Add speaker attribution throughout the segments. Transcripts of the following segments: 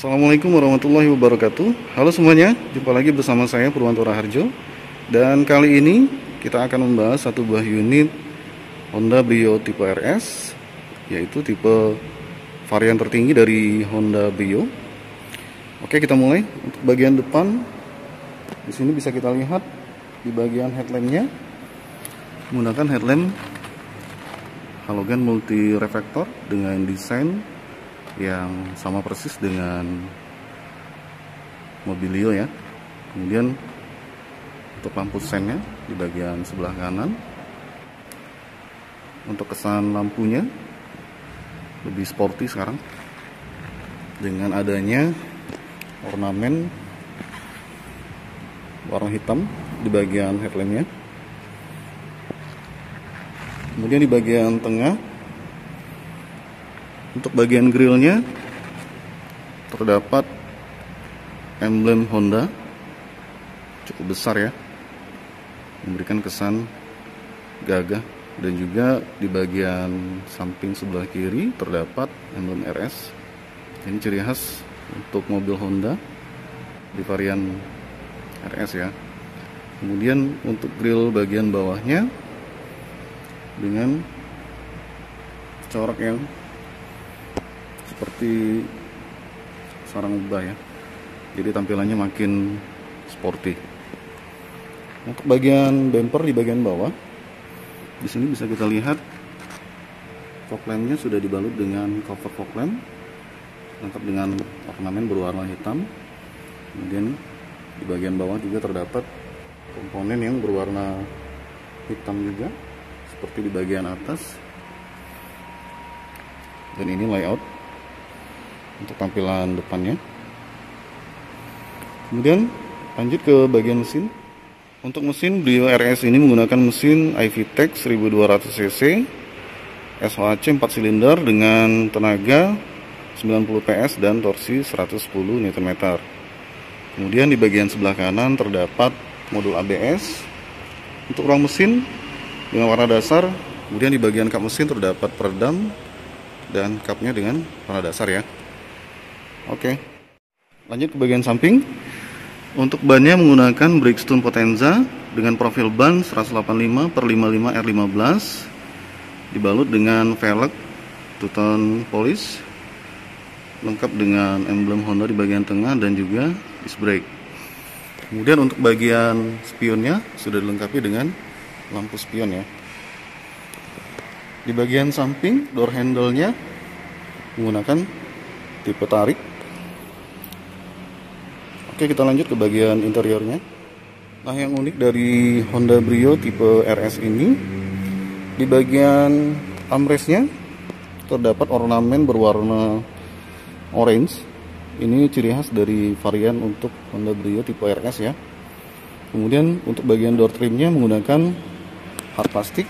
Speaker 1: Assalamualaikum warahmatullahi wabarakatuh. Halo semuanya, jumpa lagi bersama saya Purwanto Raharjo. Dan kali ini kita akan membahas satu buah unit Honda Brio tipe RS, yaitu tipe varian tertinggi dari Honda Brio. Oke, kita mulai. Untuk bagian depan, di sini bisa kita lihat di bagian headlampnya menggunakan headlamp halogen multi reflektor dengan desain yang sama persis dengan Mobilio ya. Kemudian untuk lampu sennya di bagian sebelah kanan. Untuk kesan lampunya lebih sporty sekarang dengan adanya ornamen warna hitam di bagian headlampnya. Kemudian di bagian tengah, untuk bagian grillnya terdapat emblem Honda cukup besar ya, memberikan kesan gagah. Dan juga di bagian samping sebelah kiri terdapat emblem RS. Ini ciri khas untuk mobil Honda di varian RS ya. Kemudian untuk grill bagian bawahnya dengan corak yang seperti sarang lebah ya, jadi tampilannya makin sporty. Untuk bagian bumper di bagian bawah, di sini bisa kita lihat fog lampnya sudah dibalut dengan cover fog lamp lengkap dengan ornamen berwarna hitam. Kemudian di bagian bawah juga terdapat komponen yang berwarna hitam juga seperti di bagian atas. Dan ini layout untuk tampilan depannya. Kemudian lanjut ke bagian mesin. Untuk mesin Brio RS ini menggunakan mesin iVTEC 1200 cc SOHC 4 silinder dengan tenaga 90 PS dan torsi 110 Nm. Kemudian di bagian sebelah kanan terdapat modul ABS untuk ruang mesin dengan warna dasar. Kemudian di bagian kap mesin terdapat peredam dan kapnya dengan warna dasar ya. Oke, lanjut ke bagian samping. Untuk bannya menggunakan Bridgestone Potenza dengan profil ban 185/55 R15, dibalut dengan velg two-tone polish, lengkap dengan emblem Honda di bagian tengah dan juga disc brake. Kemudian untuk bagian spionnya sudah dilengkapi dengan lampu spion ya. Di bagian samping door handle-nya menggunakan tipe tarik. Oke, kita lanjut ke bagian interiornya. Nah, yang unik dari Honda Brio tipe RS ini, di bagian armrestnya terdapat ornamen berwarna orange. Ini ciri khas dari varian untuk Honda Brio tipe RS ya. Kemudian untuk bagian door trimnya menggunakan hard plastik.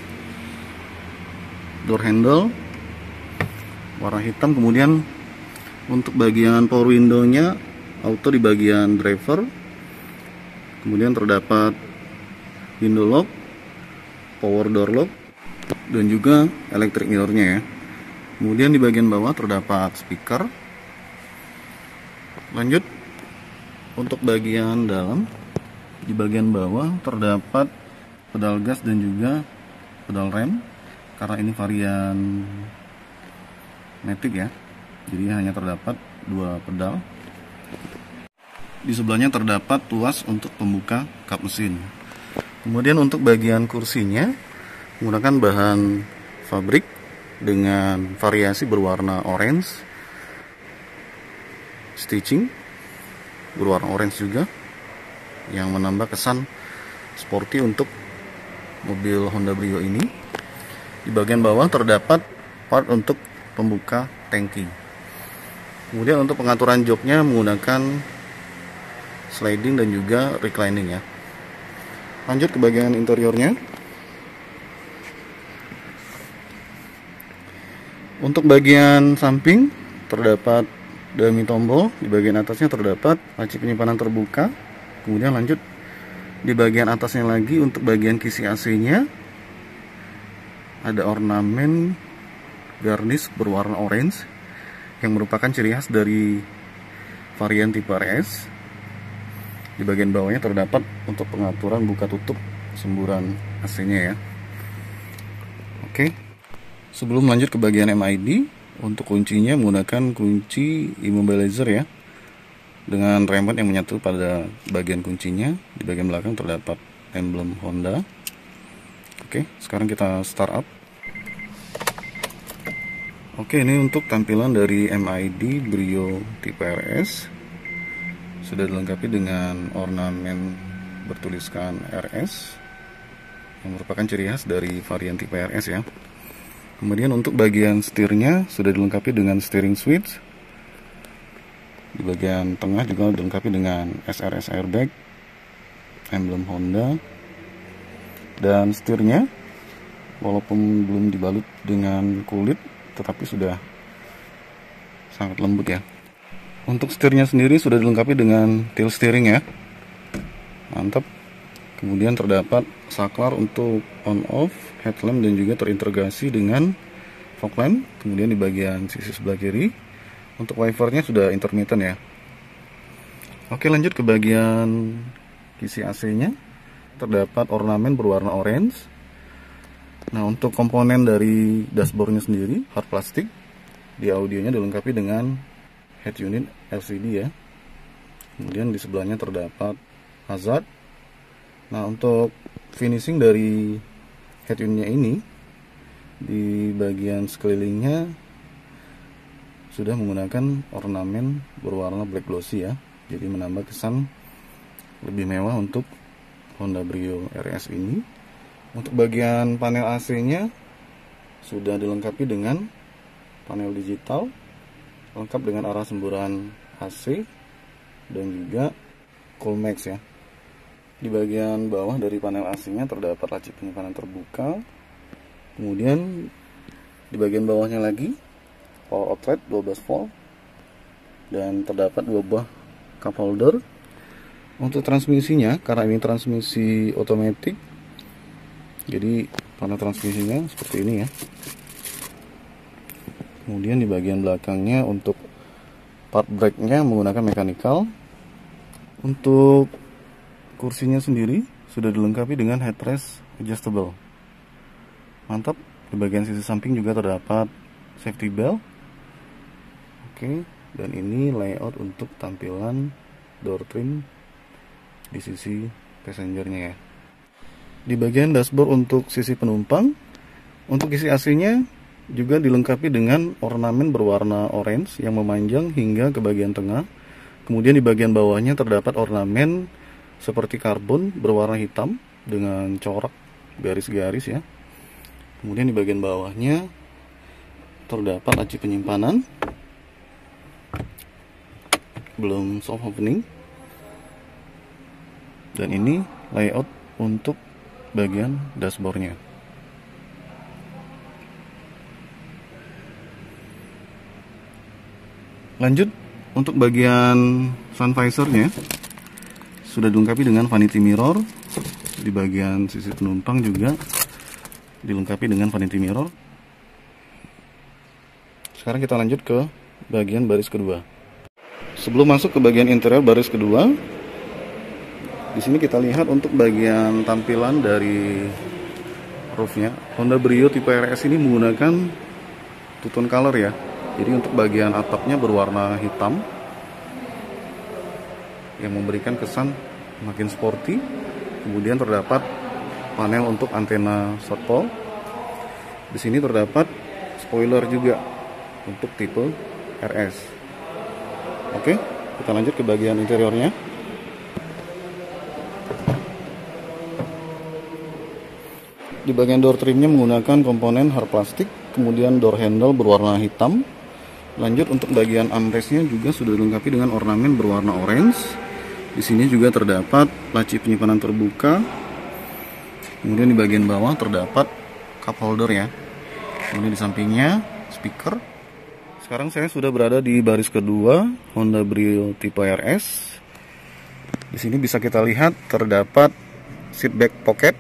Speaker 1: Door handle warna hitam. Kemudian untuk bagian power window-nya auto di bagian driver. Kemudian terdapat window lock, power door lock, dan juga electric mirror-nya ya. Kemudian di bagian bawah terdapat speaker. Lanjut untuk bagian dalam, di bagian bawah terdapat pedal gas dan juga pedal rem, karena ini varian matic ya, jadi hanya terdapat dua pedal. Di sebelahnya terdapat tuas untuk pembuka kap mesin. Kemudian untuk bagian kursinya menggunakan bahan fabrik dengan variasi berwarna orange, stitching berwarna orange juga, yang menambah kesan sporty untuk mobil Honda Brio ini. Di bagian bawah terdapat part untuk pembuka tangki. Kemudian untuk pengaturan joknya menggunakan sliding dan juga reclining ya. Lanjut ke bagian interiornya. Untuk bagian samping terdapat dummy tombol, di bagian atasnya terdapat laci penyimpanan terbuka. Kemudian lanjut di bagian atasnya lagi untuk bagian kisi AC-nya ada ornamen garnish berwarna orange yang merupakan ciri khas dari varian tipe RS. Di bagian bawahnya terdapat untuk pengaturan buka tutup semburan AC-nya ya. Oke. Sebelum lanjut ke bagian MID, untuk kuncinya menggunakan kunci immobilizer ya, dengan remote yang menyatu pada bagian kuncinya. Di bagian belakang terdapat emblem Honda. Oke, sekarang kita start up. Oke, ini untuk tampilan dari MID Brio tipe RS. Sudah dilengkapi dengan ornamen bertuliskan RS yang merupakan ciri khas dari varian tipe RS ya. Kemudian untuk bagian setirnya sudah dilengkapi dengan steering switch. Di bagian tengah juga dilengkapi dengan SRS airbag, emblem Honda. Dan setirnya walaupun belum dibalut dengan kulit tetapi sudah sangat lembut ya. Untuk setirnya sendiri sudah dilengkapi dengan tilt steering ya. Mantap. Kemudian terdapat saklar untuk on off, headlamp dan juga terintegrasi dengan fog lamp. Kemudian di bagian sisi sebelah kiri untuk wipernya sudah intermittent ya. Oke, lanjut ke bagian kisi AC-nya. Terdapat ornamen berwarna orange. Nah, untuk komponen dari dashboardnya sendiri hard plastik. Di audionya dilengkapi dengan head unit LCD ya. Kemudian di sebelahnya terdapat hazard. Nah, untuk finishing dari head unitnya ini di bagian sekelilingnya sudah menggunakan ornamen berwarna black glossy ya. Jadi menambah kesan lebih mewah untuk Honda Brio RS ini. Untuk bagian panel AC-nya sudah dilengkapi dengan panel digital lengkap dengan arah semburan AC dan juga Coolmax ya. Di bagian bawah dari panel AC-nya terdapat laci penyimpanan terbuka. Kemudian di bagian bawahnya lagi power outlet 12 volt dan terdapat 2 buah cup holder. Untuk transmisinya, karena ini transmisi otomatis, jadi panel transmisinya seperti ini ya. Kemudian di bagian belakangnya untuk part brake-nya menggunakan mechanical. Untuk kursinya sendiri sudah dilengkapi dengan headrest adjustable. Mantap. Di bagian sisi samping juga terdapat safety belt. Oke, dan ini layout untuk tampilan door trim di sisi passengernya ya. Di bagian dashboard untuk sisi penumpang, untuk isi AC-nya juga dilengkapi dengan ornamen berwarna orange yang memanjang hingga ke bagian tengah. Kemudian di bagian bawahnya terdapat ornamen seperti karbon berwarna hitam dengan corak garis-garis ya. Kemudian di bagian bawahnya terdapat laci penyimpanan, belum soft opening. Dan ini layout untuk bagian dashboardnya. Lanjut untuk bagian sun visornya sudah dilengkapi dengan vanity mirror. Di bagian sisi penumpang juga dilengkapi dengan vanity mirror. Sekarang kita lanjut ke bagian baris kedua. Sebelum masuk ke bagian interior baris kedua, di sini kita lihat untuk bagian tampilan dari roofnya. Honda Brio tipe RS ini menggunakan two-tone color ya. Jadi untuk bagian atapnya berwarna hitam yang memberikan kesan makin sporty. Kemudian terdapat panel untuk antena South Pole. Di sini terdapat spoiler juga untuk tipe RS. Oke, kita lanjut ke bagian interiornya. Di bagian door trimnya menggunakan komponen hard plastik, kemudian door handle berwarna hitam, Lanjut untuk bagian armrestnya juga sudah dilengkapi dengan ornamen berwarna orange. Di sini juga terdapat laci penyimpanan terbuka. Kemudian di bagian bawah terdapat cup holder ya. Kemudian di sampingnya speaker. Sekarang saya sudah berada di baris kedua Honda Brio tipe RS. Di sini bisa kita lihat terdapat seat back pocket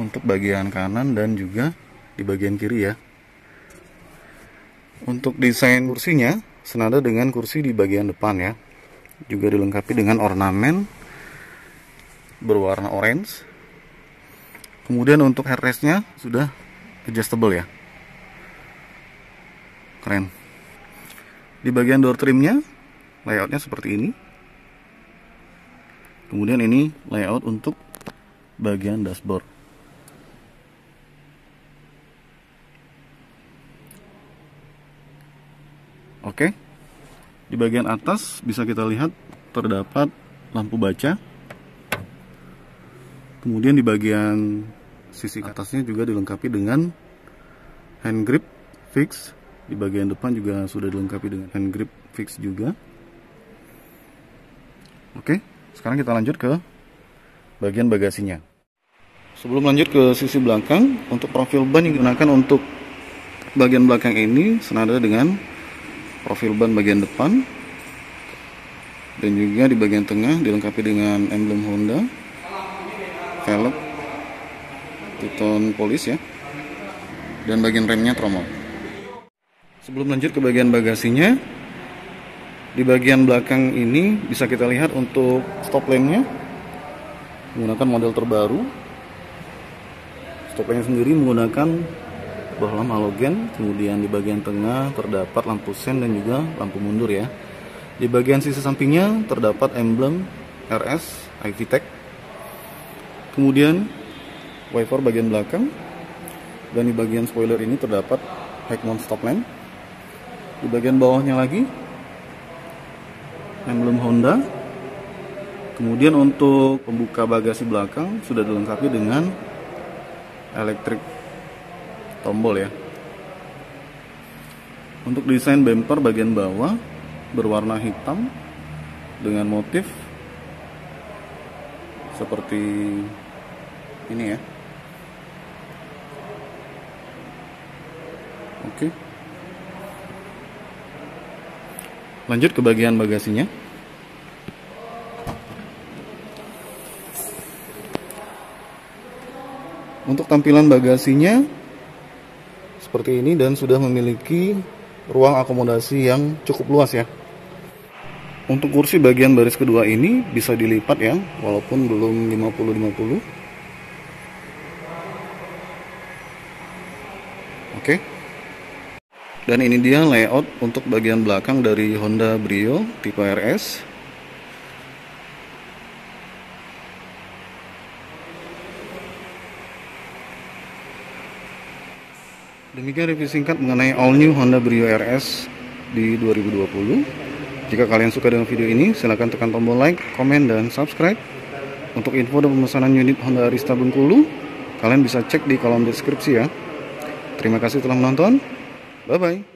Speaker 1: untuk bagian kanan dan juga di bagian kiri ya. Untuk desain kursinya senada dengan kursi di bagian depan ya. Juga dilengkapi dengan ornamen berwarna orange. Kemudian untuk headrestnya sudah adjustable ya. Keren. Di bagian door trimnya layoutnya seperti ini. Kemudian ini layout untuk bagian dashboard. Oke. Di bagian atas bisa kita lihat terdapat lampu baca. Kemudian di bagian sisi atasnya juga dilengkapi dengan hand grip fix. Di bagian depan juga sudah dilengkapi dengan hand grip fix juga. Oke, sekarang kita lanjut ke bagian bagasinya. Sebelum lanjut ke sisi belakang, untuk profil ban yang digunakan untuk bagian belakang ini senada dengan profil ban bagian depan, dan juga di bagian tengah dilengkapi dengan emblem Honda, velg, two-tone polish ya, dan bagian remnya tromol. Sebelum lanjut ke bagian bagasinya, di bagian belakang ini bisa kita lihat untuk stop lamp-nya menggunakan model terbaru. Stop lamp sendiri menggunakan bohlam halogen. Kemudian di bagian tengah terdapat lampu sen dan juga lampu mundur ya. Di bagian sisi sampingnya terdapat emblem RS iVTEC. Kemudian wiper bagian belakang, dan di bagian spoiler ini terdapat high mount stop lamp. Di bagian bawahnya lagi emblem Honda. Kemudian untuk pembuka bagasi belakang sudah dilengkapi dengan electric tombol ya. Untuk desain bumper bagian bawah berwarna hitam dengan motif seperti ini ya. Oke. Lanjut ke bagian bagasinya. Untuk tampilan bagasinya seperti ini dan sudah memiliki ruang akomodasi yang cukup luas ya. Untuk kursi bagian baris kedua ini bisa dilipat ya, walaupun belum 50-50. Oke. Dan ini dia layout untuk bagian belakang dari Honda Brio tipe RS. Demikian review singkat mengenai all new Honda Brio RS di 2020. Jika kalian suka dengan video ini, silahkan tekan tombol like, komen, dan subscribe. Untuk info dan pemesanan unit Honda Arista Bengkulu, kalian bisa cek di kolom deskripsi ya. Terima kasih telah menonton. Bye-bye.